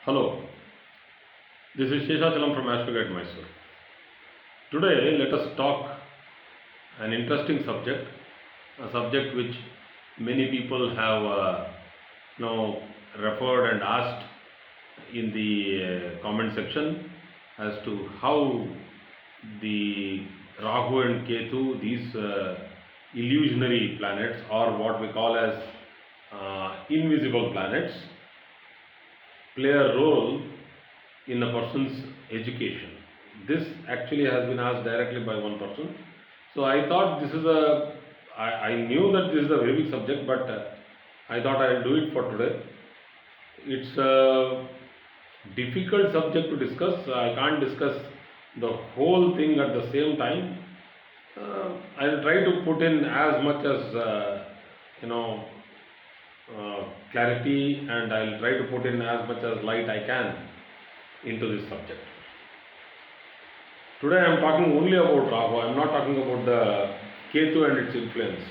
Hello, this is Sheshachalam from Astrogate Mysore. Today, let us talk an interesting subject, a subject which many people have referred and asked in the comment section as to how the Rahu and Ketu, these illusionary planets, or what we call as invisible planets, play a role in a person's education. This actually has been asked directly by one person. So I thought I knew that this is a very big subject, but I thought I'll do it for today. It's a difficult subject to discuss. I can't discuss the whole thing at the same time. I'll try to put in as much as you know clarity, and I'll try to put in as much as light I can into this subject. Today I am talking only about Rahu. I am not talking about the Ketu and its influence.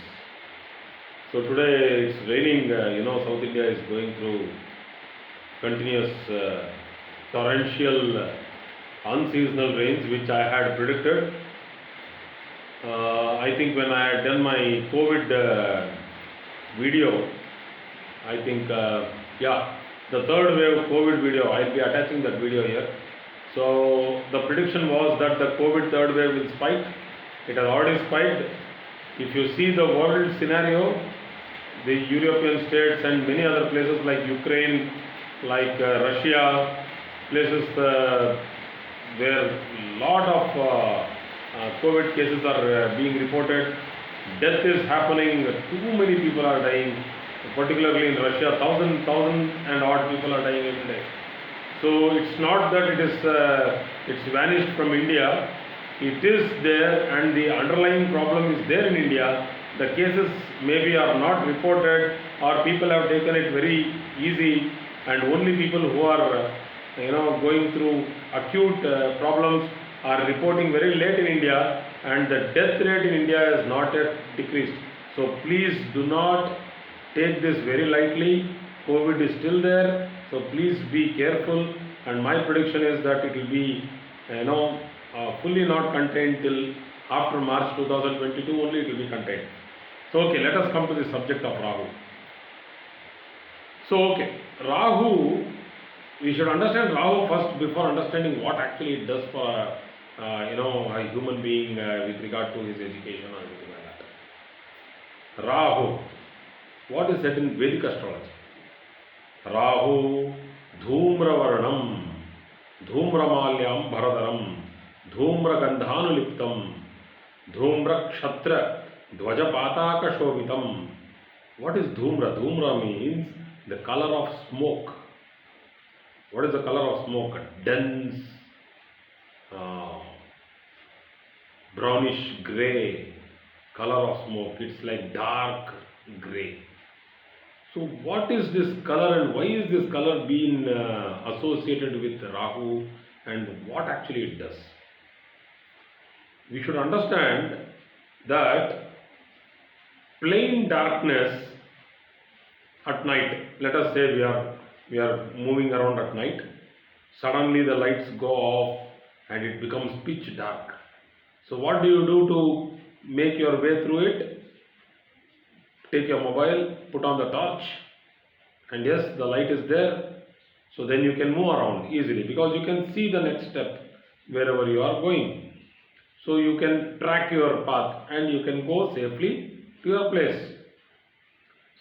So today it's raining. South India is going through continuous torrential unseasonal rains, which I had predicted. I think when I had done my COVID video, I think, the third wave COVID video, I'll be attaching that video here. So the prediction was that the COVID third wave will spike. It has already spiked. If you see the world scenario, the European states and many other places like Ukraine, like Russia, places where a lot of COVID cases are being reported, death is happening, too many people are dying. Particularly in Russia, thousand and odd people are dying every day. So it's not that it's vanished from India. It is there, and the underlying problem is there in India. The cases maybe are not reported, or people have taken it very easy, and only people who are going through acute problems are reporting very late in India, and the death rate in India is not yet decreased. So please do not take this very lightly. COVID is still there, so please be careful. And my prediction is that it will be, fully not contained till after March 2022. Only it will be contained. So okay, let us come to the subject of Rahu. So okay, Rahu. We should understand Rahu first before understanding what actually it does for a human being with regard to his education or anything like that. Rahu. What is said in Vedic astrology? Rahu Dhumravarnam Dhumramalyam Bharadaram Dhumragandhanuliptam Dhumrakshatra Dvajapataka Shovitam. What is Dhumra? Dhumra means the color of smoke. What is the color of smoke? A dense brownish grey color of smoke. It's like dark grey. So what is this color, and why is this color being associated with Rahu, and what actually it does? We should understand that plain darkness at night, let us say we are moving around at night, suddenly the lights go off and it becomes pitch dark. So what do you do to make your way through it? Take your mobile, put on the torch, and yes, the light is there. So then you can move around easily, because you can see the next step wherever you are going. So you can track your path and you can go safely to your place.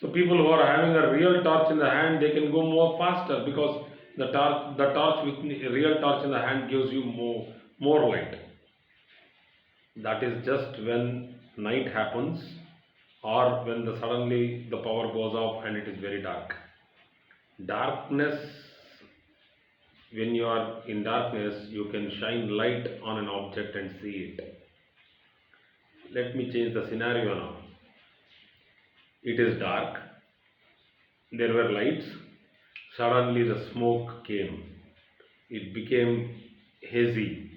So people who are having a real torch in the hand, they can go more faster, because the torch with a real torch in the hand gives you more light. That is just when night happens, or when suddenly the power goes off and it is very dark. Darkness, when you are in darkness, you can shine light on an object and see it. Let me change the scenario now. It is dark, there were lights, suddenly the smoke came. It became hazy,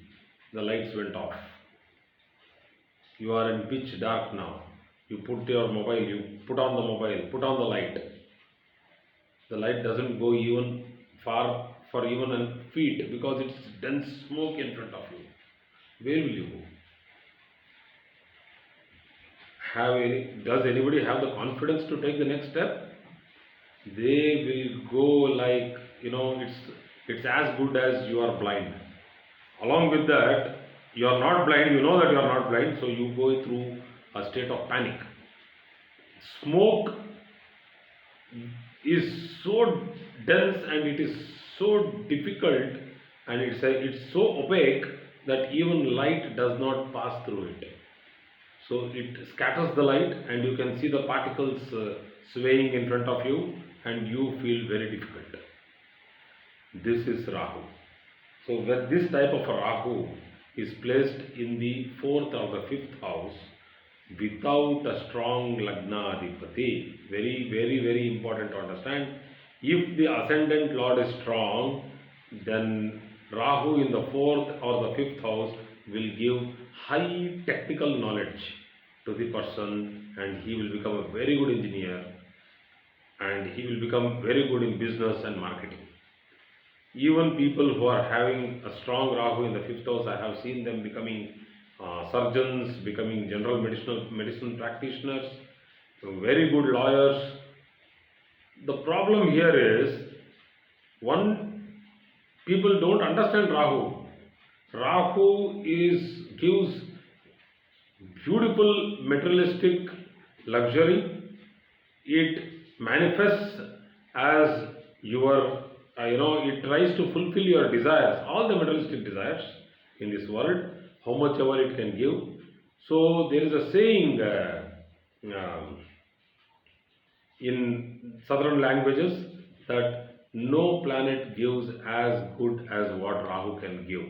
the lights went off. You are in pitch dark now. You put your mobile, you put on the mobile, put on the light. The light doesn't go even for even a feet, because it's dense smoke in front of you. Where will you go? Does anybody have the confidence to take the next step? They will go like, it's as good as you are blind. Along with that, you are not blind, you know that you are not blind, so you go through a state of panic. Smoke is so dense and it is so difficult, and it's so opaque that even light does not pass through it. So it scatters the light and you can see the particles swaying in front of you, and you feel very difficult. This is Rahu. So when this type of a Rahu is placed in the 4th or the 5th house without a strong Lagna Adhipati, very, very, very important to understand. If the ascendant lord is strong, then Rahu in the 4th or the 5th house will give high technical knowledge to the person, and he will become a very good engineer, and he will become very good in business and marketing. Even people who are having a strong Rahu in the 5th house, I have seen them becoming surgeons, becoming general medicine practitioners, very good lawyers. The problem here is, people don't understand Rahu. Rahu gives beautiful materialistic luxury. It manifests as your, it tries to fulfill your desires, all the materialistic desires in this world, how much ever it can give. So there is a saying in southern languages that no planet gives as good as what Rahu can give.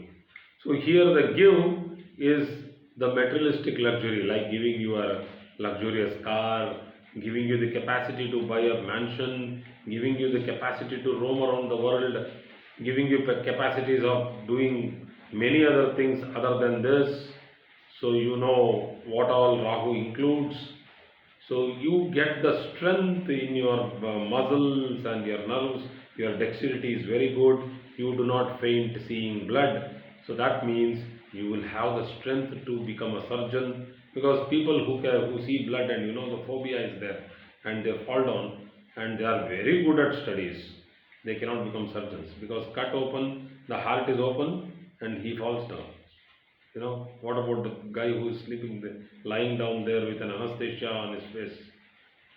So here the give is the materialistic luxury, like giving you a luxurious car, giving you the capacity to buy a mansion, giving you the capacity to roam around the world, giving you capacities of doing many other things other than this. So you know what all Rahu includes. So you get the strength in your muscles and your nerves, your dexterity is very good, you do not faint seeing blood. So that means you will have the strength to become a surgeon, because people who see blood and the phobia is there and they fall down and they are very good at studies, they cannot become surgeons, because cut open, the heart is open and he falls down. What about the guy who is sleeping there, lying down there with an anesthesia on his face?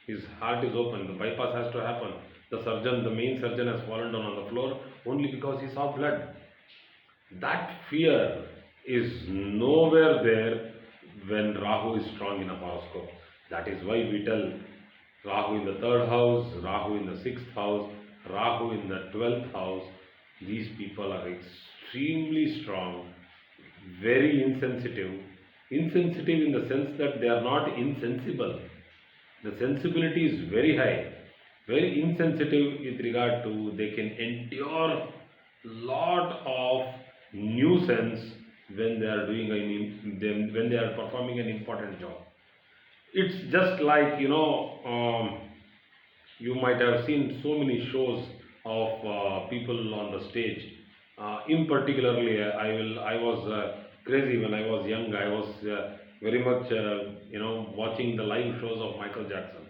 His heart is open, the bypass has to happen. The main surgeon has fallen down on the floor only because he saw blood. That fear is nowhere there when Rahu is strong in a horoscope. That is why we tell Rahu in the 3rd house, Rahu in the 6th house, Rahu in the 12th house. These people are extremely strong, very insensitive. Insensitive in the sense that they are not insensible. The sensibility is very high. Very insensitive with regard to they can endure lot of nuisance when they are when they are performing an important job. It's just like you might have seen so many shows of people on the stage. In particularly, I was crazy when I was young. I was very much watching the live shows of Michael Jackson.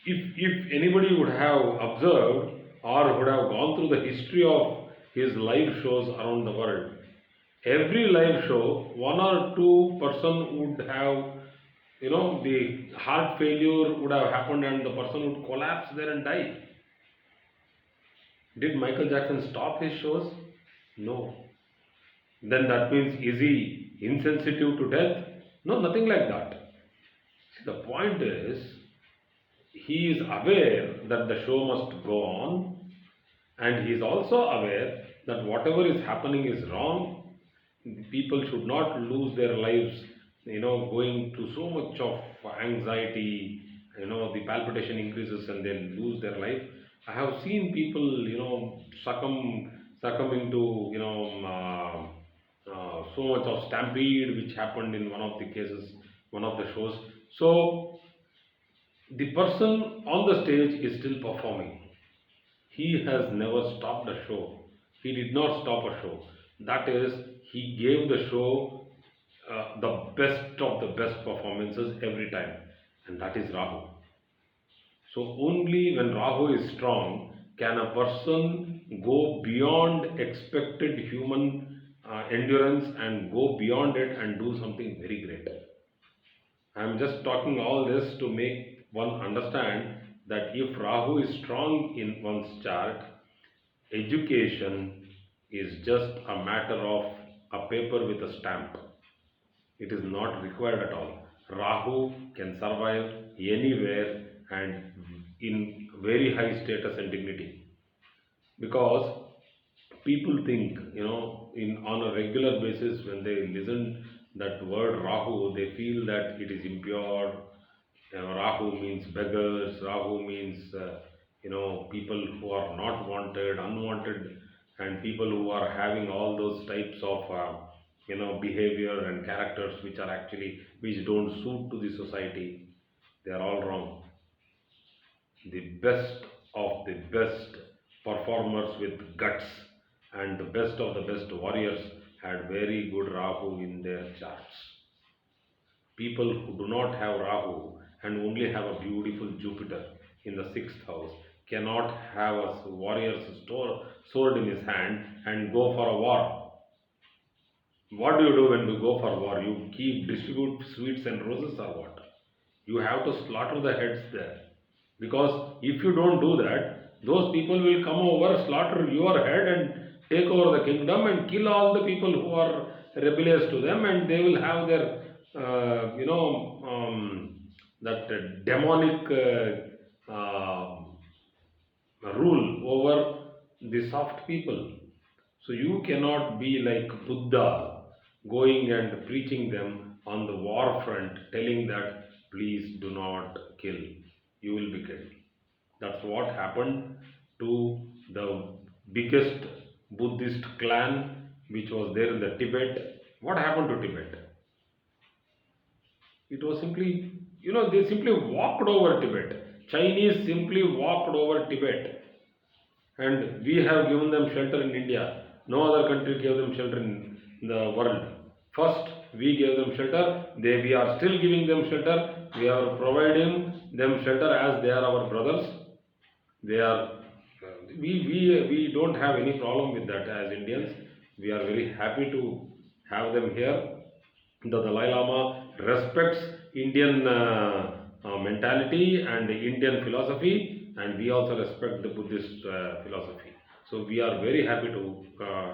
If anybody would have observed or would have gone through the history of his live shows around the world, every live show, 1 or 2 person would have, the heart failure would have happened and the person would collapse there and die. Did Michael Jackson stop his shows? No. Then that means, is he insensitive to death? No, nothing like that. See, the point is, he is aware that the show must go on, and he is also aware that whatever is happening is wrong. People should not lose their lives, going through so much of anxiety, the palpitation increases and they lose their life. I have seen people, succumbing to, so much of stampede which happened in one of the cases, one of the shows. So the person on the stage is still performing. he has never stopped a show. He did not stop a show. That is, he gave the show the best of the best performances every time, and that is Rahu. So only when Rahu is strong can a person go beyond expected human endurance and go beyond it and do something very great. I am just talking all this to make one understand that if Rahu is strong in one's chart, education is just a matter of a paper with a stamp. It is not required at all. Rahu can survive anywhere and in very high status and dignity, because people think, in on a regular basis when they listen that word Rahu, they feel that it is impure. Rahu means beggars. Rahu means people who are not wanted, unwanted, and people who are having all those types of behavior and characters which don't suit to the society. They are all wrong. The best of the best performers with guts and the best of the best warriors had very good Rahu in their charts. People who do not have Rahu and only have a beautiful Jupiter in the sixth house cannot have a warrior's sword in his hand and go for a war. What do you do when you go for war? You distribute sweets and roses or what? You have to slaughter the heads there. Because if you don't do that, those people will come over, slaughter your head and take over the kingdom and kill all the people who are rebellious to them, and they will have their, that demonic rule over the soft people. So you cannot be like Buddha going and preaching them on the war front, telling that please do not kill, you will be killed. That's what happened to the biggest Buddhist clan which was there in the Tibet. What happened to Tibet? It was simply, they simply walked over Tibet. Chinese simply walked over Tibet. And we have given them shelter in India. No other country gave them shelter in the world. First, we gave them shelter. We are still giving them shelter. We are providing them shelter as they are our brothers. They are. We don't have any problem with that as Indians. We are very happy to have them here. The Dalai Lama respects Indian mentality and Indian philosophy, and we also respect the Buddhist philosophy. So we are very happy to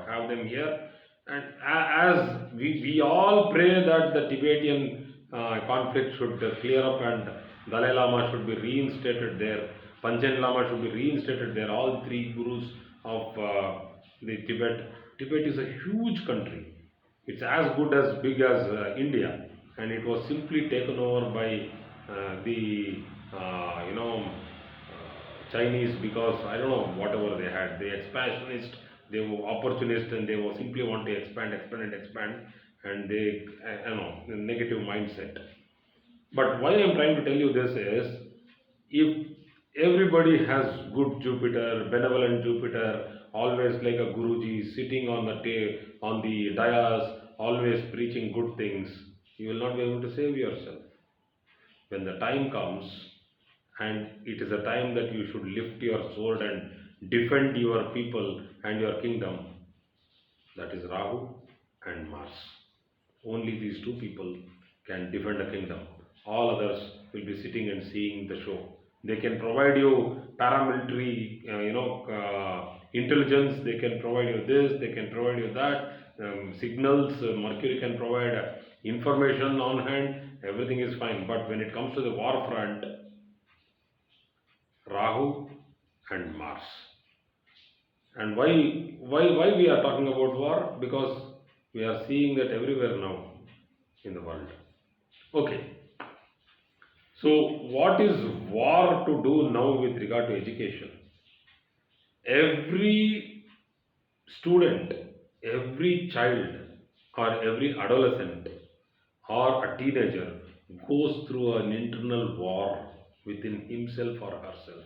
have them here. And as we all pray that the Tibetan conflict should clear up and Dalai Lama should be reinstated there, Panchen Lama should be reinstated there, all three gurus of the Tibet. Tibet is a huge country. It's as good as big as India, and it was simply taken over by the Chinese, because I don't know whatever they had. They expansionist, they were opportunist, and they were simply want to expand, and they negative mindset. But why I'm trying to tell you this is, if everybody has good Jupiter, benevolent Jupiter, always like a Guruji sitting on the dais, always preaching good things, you will not be able to save yourself. When the time comes, and it is a time that you should lift your sword and defend your people and your kingdom, that is Rahu and Mars. Only these two people can defend a kingdom. All others will be sitting and seeing the show. They can provide you paramilitary, intelligence. They can provide you this. They can provide you that. Signals. Mercury can provide information on hand. Everything is fine. But when it comes to the war front, Rahu and Mars. And why we are talking about war? Because we are seeing that everywhere now in the world. Okay. So what is war to do now with regard to education? Every student, every child, or every adolescent or a teenager goes through an internal war within himself or herself.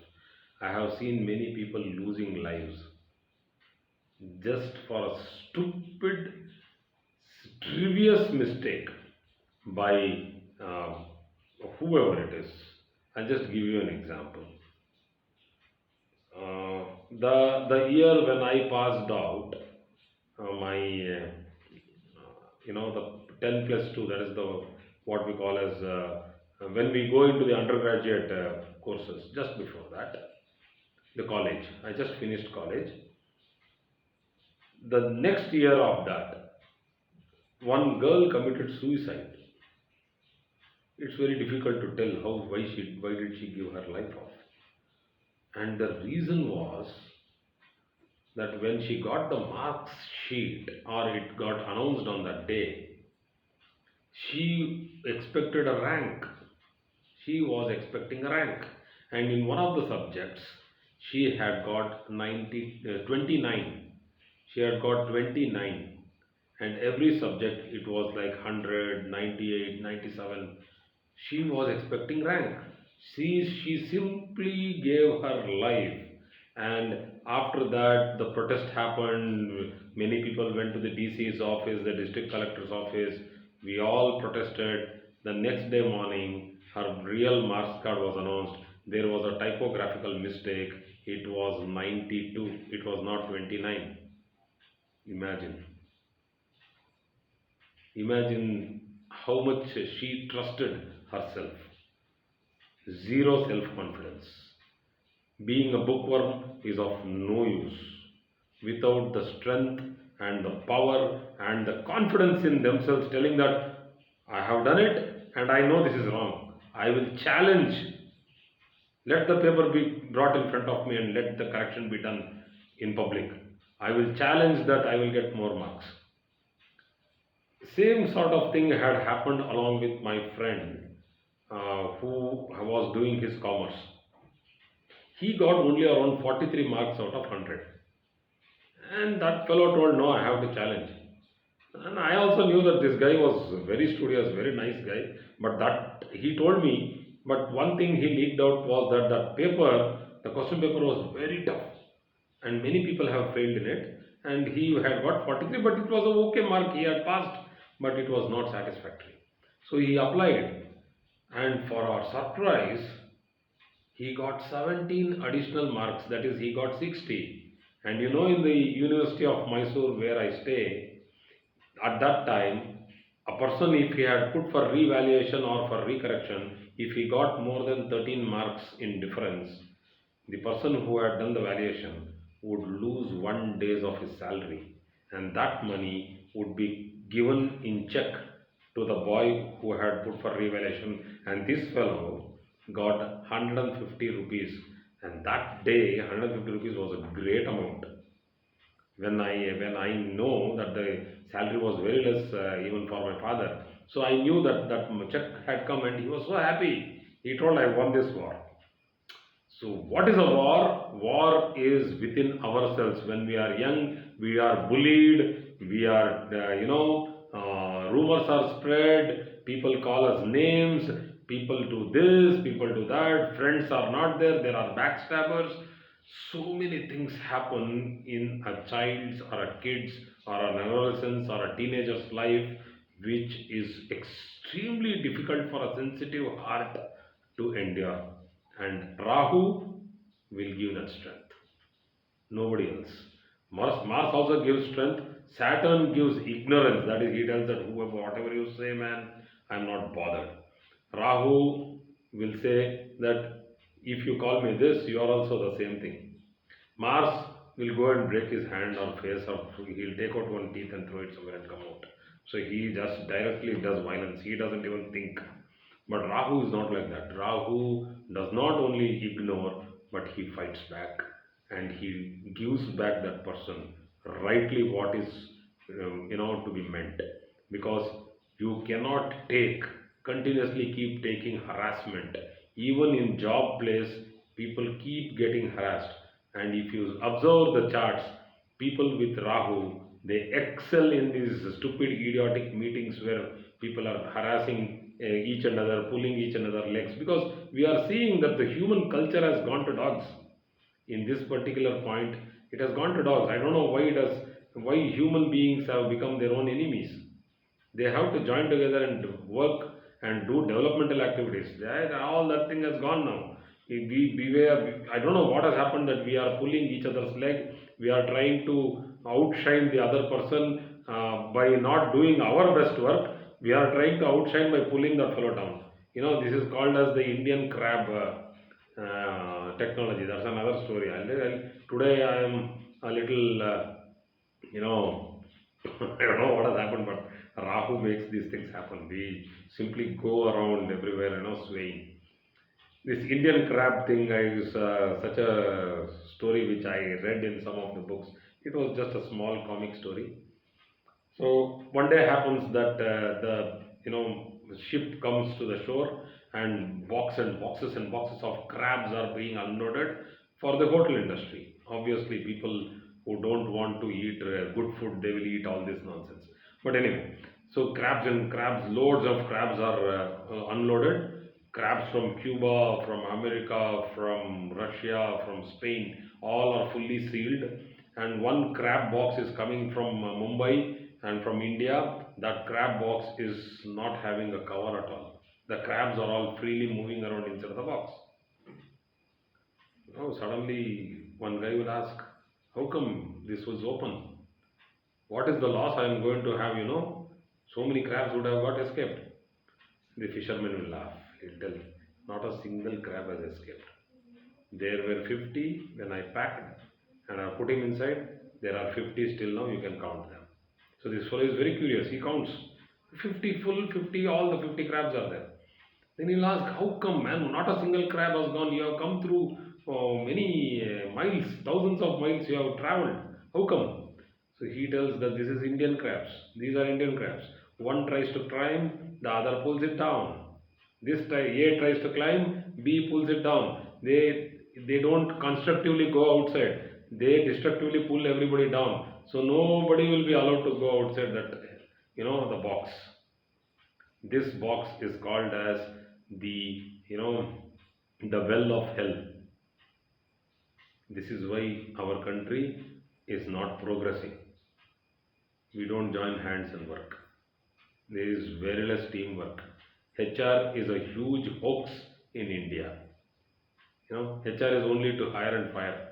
I have seen many people losing lives just for a stupid, trivial mistake by uh, whoever it is. I'll just give you an example. The year when I passed out, my the 10 plus 2, that is the what we call as when we go into the undergraduate courses. Just before that, the college, I just finished college. The next year of that, one girl committed suicide. It's very difficult to tell how, why did she give her life off. And the reason was that when she got the marks sheet, or it got announced on that day, she expected a rank. She was expecting a rank. And in one of the subjects, she had got 29. She had got 29. And every subject, it was like 100, 98, 97. She was expecting rank. She simply gave her life. And after that, the protest happened. Many people went to the DC's office, the district collector's office. We all protested. The next day morning, her real marks card was announced. There was a typographical mistake. It was 92. It was not 29. Imagine. Imagine how much she trusted herself. Zero self confidence. Being a bookworm is of no use without the strength and the power and the confidence in themselves, telling that I have done it and I know this is wrong. I will challenge. Let the paper be brought in front of me and let the correction be done in public. I will challenge that, I will get more marks. Same sort of thing had happened along with my friend who was doing his commerce. He got only around 43 marks out of 100. And that fellow told, no, I have to challenge. And I also knew that this guy was very studious, very nice guy. But that he told me, but one thing he leaked out was that that paper, the question paper was very tough. And many people have failed in it. And he had got 43, but it was a okay mark. He had passed, but it was not satisfactory. So he applied. And for our surprise, he got 17 additional marks, that is, he got 60. And in the University of Mysore where I stay, at that time, a person, if he had put for revaluation or for recorrection, if he got more than 13 marks in difference, the person who had done the valuation would lose 1 day of his salary, and that money would be given in check to the boy who had put for revaluation. And this fellow got 150 rupees, and that day 150 rupees was a great amount. When I know that the salary was very less, even for my father, so I knew that check had come, and he was so happy. He told, I won this war. So what is a war? War is within ourselves. When we are young, we are bullied, we are rumors are spread, people call us names, people do this, people do that, friends are not there, there are backstabbers. So many things happen in a child's or a kid's or an adolescent's or a teenager's life, which is extremely difficult for a sensitive heart to endure. And Rahu will give that strength. Nobody else. Mars also gives strength. Saturn gives ignorance. That is, he tells that whoever, whatever you say, man, I'm not bothered. Rahu will say that if you call me this, you are also the same thing. Mars will go and break his hand or face, or he'll take out one teeth and throw it somewhere and come out. So he just directly does violence. He doesn't even think. But Rahu is not like that. Rahu does not only ignore, but he fights back, and he gives back that person rightly what is to be meant. Because you cannot take continuously keep taking harassment. Even in job place, people keep getting harassed. And if you observe the charts, people with Rahu, they excel in these stupid idiotic meetings where people are harassing each another, pulling each another legs, because we are seeing that the human culture has gone to dogs. In this particular point, it has gone to dogs. I don't know why human beings have become their own enemies. They have to join together and work and do developmental activities. All that thing has gone now. We were, I don't know what has happened, that we are pulling each other's leg. We are trying to outshine the other person by not doing our best work. We are trying to outshine by pulling that fellow down. This is called as the Indian crab technology. That's another story. Today I am a little, you know, I don't know what has happened, but Rahu makes these things happen. We simply go around everywhere, swaying. This Indian crab thing is such a story which I read in some of the books. It was just a small comic story. So one day happens that the ship comes to the shore, and boxes and boxes of crabs are being unloaded for the hotel industry. Obviously, people who don't want to eat good food, they will eat all this nonsense. But anyway, so crabs and crabs, loads of crabs are unloaded. Crabs from Cuba, from America, from Russia, from Spain, all are fully sealed. And one crab box is coming from Mumbai and from India. That crab box is not having a cover at all. The crabs are all freely moving around inside the box. Suddenly one guy will ask, how come this was open? What is the loss I am going to have? So many crabs would have got escaped. The fisherman will laugh. He'll tell, not a single crab has escaped. There were 50 when I packed and I put him inside. There are 50 still now, you can count them. So this fellow is very curious. He counts 50 full, 50, all the 50 crabs are there. Then he'll ask, how come, man? Not a single crab has gone. You have come through many miles, thousands of miles you have traveled. How come? So he tells that this is Indian crabs. These are Indian crabs. One tries to climb, the other pulls it down. A tries to climb, B pulls it down. They don't constructively go outside. They destructively pull everybody down. So nobody will be allowed to go outside that, the box. This box is called as the well of hell. This is why our country is not progressing. We don't join hands and work. There is very less teamwork. HR is a huge hoax in India. HR is only to hire and fire.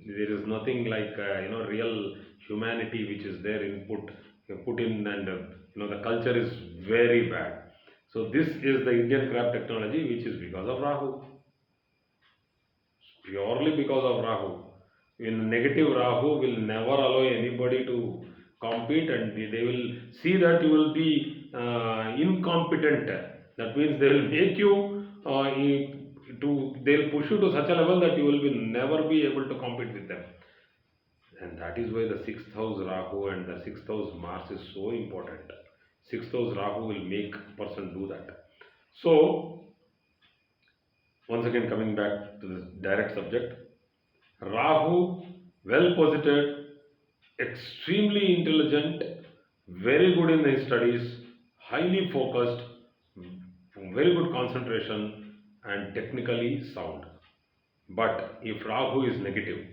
There is nothing like real humanity which is there put in, and the culture is very bad. So this is the Indian crab technology, which is because of Rahu. Purely because of Rahu. In negative, Rahu will never allow anybody to compete, and they will see that you will be incompetent. That means they will make you they'll push you to such a level that you will never be able to compete with them. And that is why the sixth house Rahu and the sixth house Mars is so important. Sixth house Rahu will make a person do that. So, once again coming back to the direct subject, Rahu, well posited, extremely intelligent, very good in his studies, highly focused, very good concentration, and technically sound. But if Rahu is negative,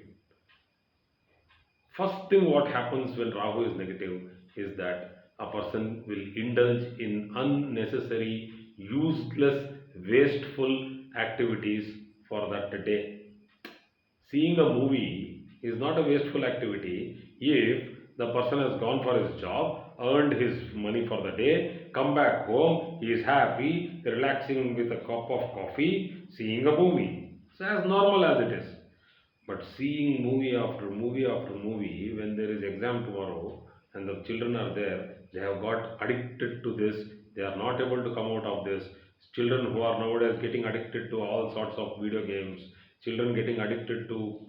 first thing what happens when Rahu is negative is that a person will indulge in unnecessary, useless, wasteful activities for that day. Seeing a movie is not a wasteful activity if the person has gone for his job, earned his money for the day, come back home, he is happy, relaxing with a cup of coffee, seeing a movie. It's as normal as it is. But seeing movie after movie after movie, when there is exam tomorrow and the children are there, they have got addicted to this, they are not able to come out of this. Children who are nowadays getting addicted to all sorts of video games, children getting addicted to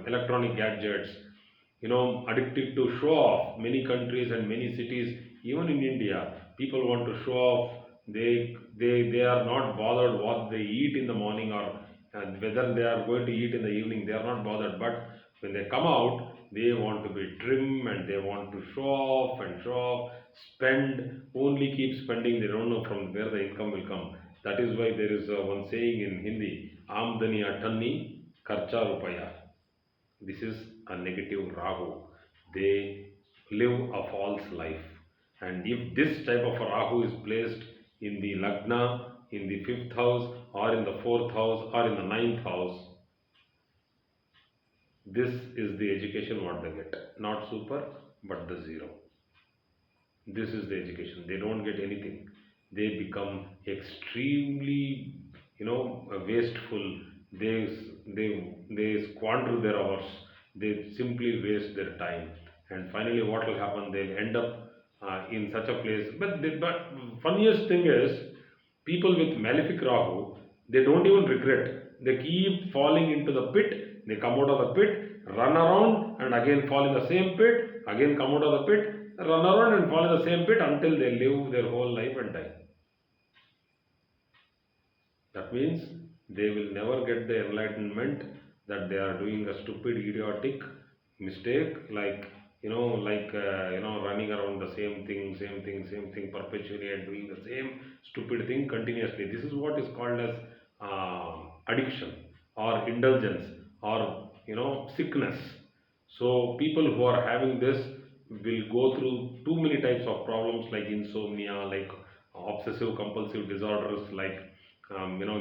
electronic gadgets, addicted to show off. Many countries and many cities, even in India, people want to show off. They are not bothered what they eat in the morning, or whether they are going to eat in the evening. They are not bothered. But when they come out, they want to be trim and they want to show off, spend, only keep spending. They don't know from where the income will come. That is why there is one saying in Hindi, Amdani Attanni, Karcha Rupaya. This is a negative Rahu. They live a false life. And if this type of a Rahu is placed in the Lagna, in the fifth house, or in the fourth house, or in the ninth house, this is the education what they get. Not super, but the zero. This is the education. They don't get anything. They become extremely, wasteful. They squander their hours. They simply waste their time, and finally what will happen, they'll end up in such a place. But funniest thing is, people with malefic Rahu, they don't even regret. They keep falling into the pit. They come out of the pit, run around, and again fall in the same pit, again come out of the pit, run around and fall in the same pit until they live their whole life and die. That means they will never get the enlightenment, that they are doing a stupid, idiotic mistake, like running around the same thing perpetually, and doing the same stupid thing continuously. This is what is called as addiction or indulgence or sickness. So people who are having this will go through too many types of problems like insomnia, like obsessive compulsive disorders, like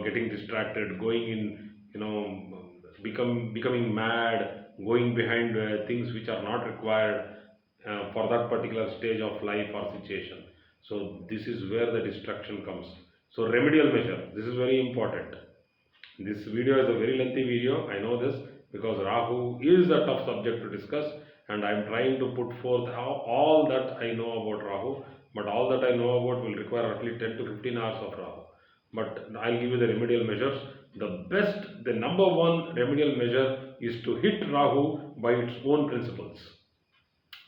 getting distracted, going in, becoming mad, going behind things which are not required for that particular stage of life or situation. So this is where the distraction comes. So remedial measure, this is very important. This video is a very lengthy video, I know this, because Rahu is a tough subject to discuss, and I am trying to put forth all that I know about Rahu, but all that I know about will require at least 10 to 15 hours of Rahu. But I'll give you the remedial measures. The number one remedial measure is to hit Rahu by its own principles.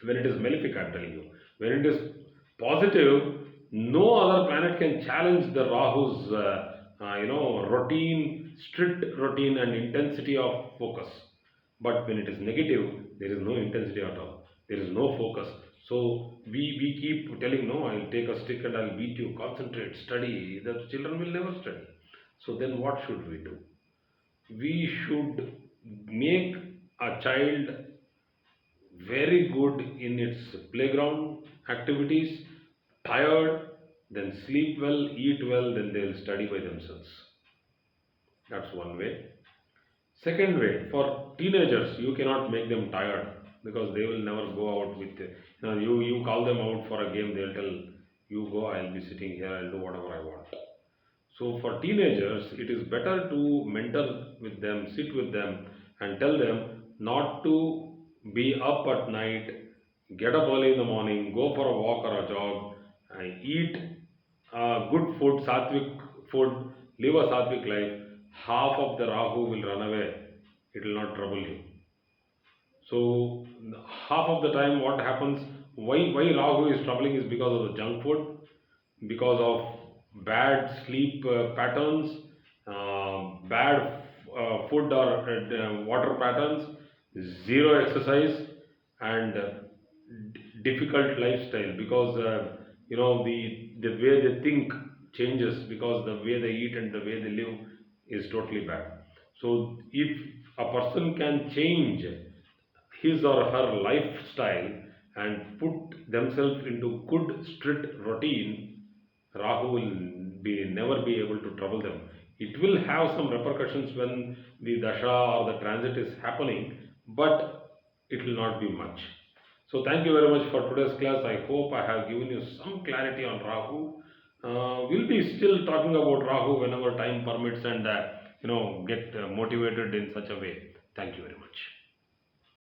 When it is malefic, I'm telling you. When it is positive, no other planet can challenge the Rahu's routine, strict routine and intensity of focus. But when it is negative, there is no intensity at all. There is no focus. So we keep telling, no, I'll take a stick and I'll beat you, concentrate, study. The children will never study. So then what should we do? We should make a child very good in its playground activities, tired, then sleep well, eat well, then they'll study by themselves. That's one way. Second way, for teenagers, you cannot make them tired, because they will never go out with, you call them out for a game, they'll tell you, go, I'll be sitting here, I'll do whatever I want. So for teenagers, it is better to mentor with them, sit with them, and tell them not to be up at night, get up early in the morning, go for a walk or a jog, and eat good food, sattvic food, live a sattvic life. Half of the Rahu will run away. It will not trouble you. So half of the time, what happens? Why Rahu is troubling is because of the junk food, because of bad sleep patterns, bad food or water patterns, zero exercise, and difficult lifestyle, because the way they think changes, because the way they eat and the way they live is totally bad. So if a person can change his or her lifestyle and put themselves into good strict routine, Rahu will never be able to trouble them. It will have some repercussions when the dasha or the transit is happening, but it will not be much. So thank you very much for today's class. I hope I have given you some clarity on Rahu. We'll be still talking about Rahu whenever time permits, and get motivated in such a way. Thank you very much.